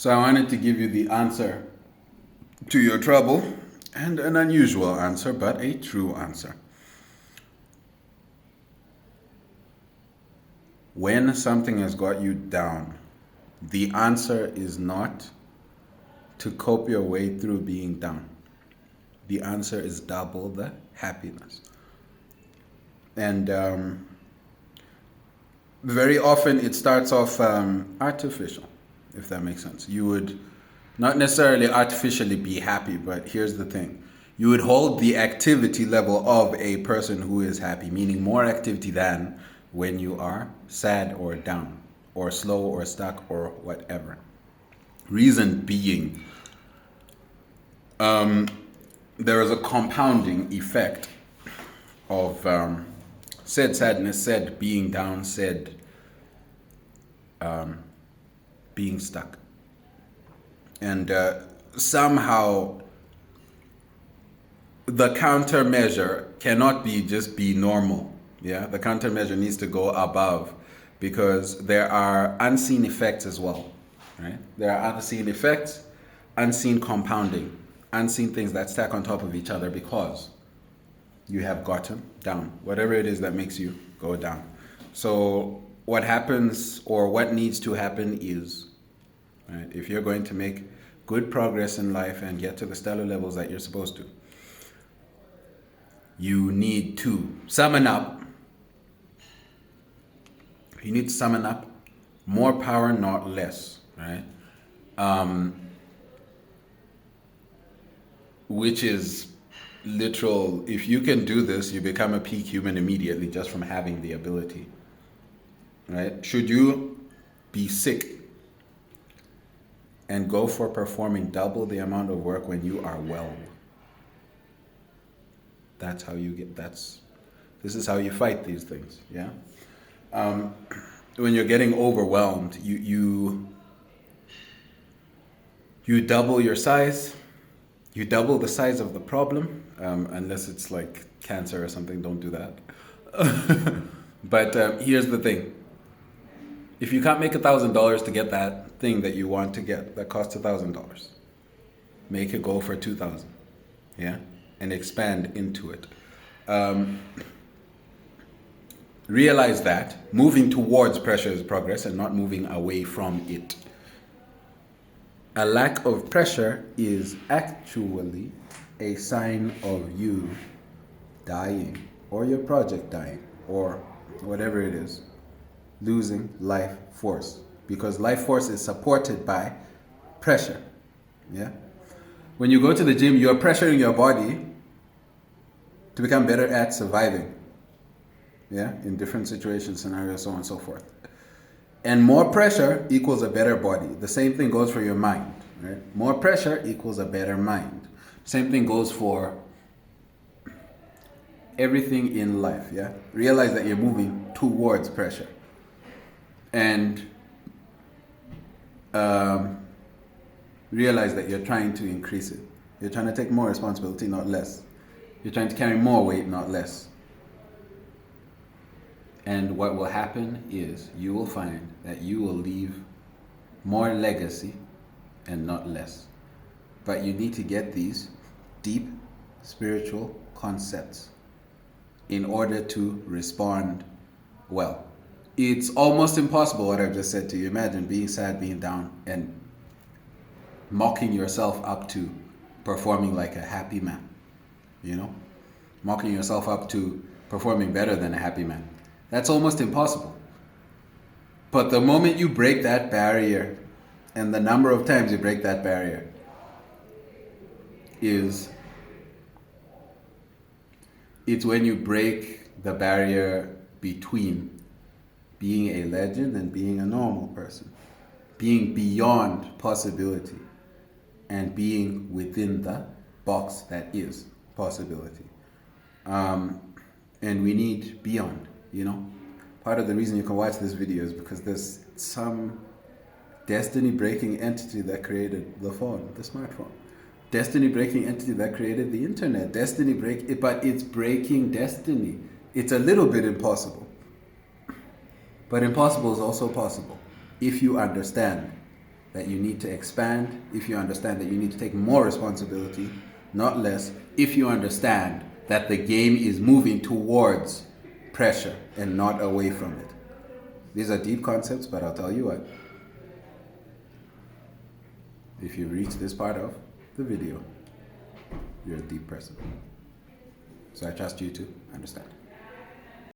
So I wanted to give you the answer to your trouble, and an unusual answer, but a true answer. When something has got you down, the answer is not to cope your way through being down. The answer is double the happiness. And very often it starts off artificial, if that makes sense. You would not necessarily artificially be happy, but here's the thing. You would hold the activity level of a person who is happy, meaning more activity than when you are sad or down or slow or stuck or whatever. Reason being, there is a compounding effect of said sadness, said being down, said being stuck. And somehow the countermeasure cannot be just be normal. Yeah, the countermeasure needs to go above, because there are unseen effects as well, right? There are unseen effects, unseen compounding, unseen things that stack on top of each other because you have gotten down, whatever it is that makes you go down. So what happens, or what needs to happen is, right, if you're going to make good progress in life and get to the stellar levels that you're supposed to, you need to summon up. You need to summon up more power, not less, right? Which is literal. If you can do this, you become a peak human immediately just from having the ability, right? Should you be sick and go for performing double the amount of work when you are well? That's how you get, this is how you fight these things, yeah? When you're getting overwhelmed, you double your size, you double the size of the problem, unless it's like cancer or something, don't do that. But here's the thing. If you can't make $1,000 to get that thing that you want to get, that costs $1,000, make it go for $2,000, yeah? And expand into it. Realize that moving towards pressure is progress and not moving away from it. A lack of pressure is actually a sign of you dying, or your project dying, or whatever it is, losing life force. Because life force is supported by pressure. Yeah? When you go to the gym, you're pressuring your body to become better at surviving. Yeah, in different situations, scenarios, so on and so forth. And more pressure equals a better body. The same thing goes for your mind, right? More pressure equals a better mind. Same thing goes for everything in life, yeah? Realize that you're moving towards pressure. And realize that you're trying to increase it. You're trying to take more responsibility, not less. You're trying to carry more weight, not less. And what will happen is you will find that you will leave more legacy and not less. But you need to get these deep spiritual concepts in order to respond well. It's almost impossible what I've just said to you. Imagine being sad, being down, and mocking yourself up to performing like a happy man. You know? Mocking yourself up to performing better than a happy man. That's almost impossible. But the moment you break that barrier, and the number of times you break that barrier, it's when you break the barrier between being a legend and being a normal person, being beyond possibility, and being within the box that is possibility. And we need beyond. You know, part of the reason you can watch this video is because there's some destiny-breaking entity that created the phone, the smartphone. Destiny-breaking entity that created the internet. But it's breaking destiny. It's a little bit impossible. But impossible is also possible if you understand that you need to expand, if you understand that you need to take more responsibility, not less, if you understand that the game is moving towards pressure and not away from it. These are deep concepts, but I'll tell you what. If you reach this part of the video, you're a deep person. So I trust you to understand.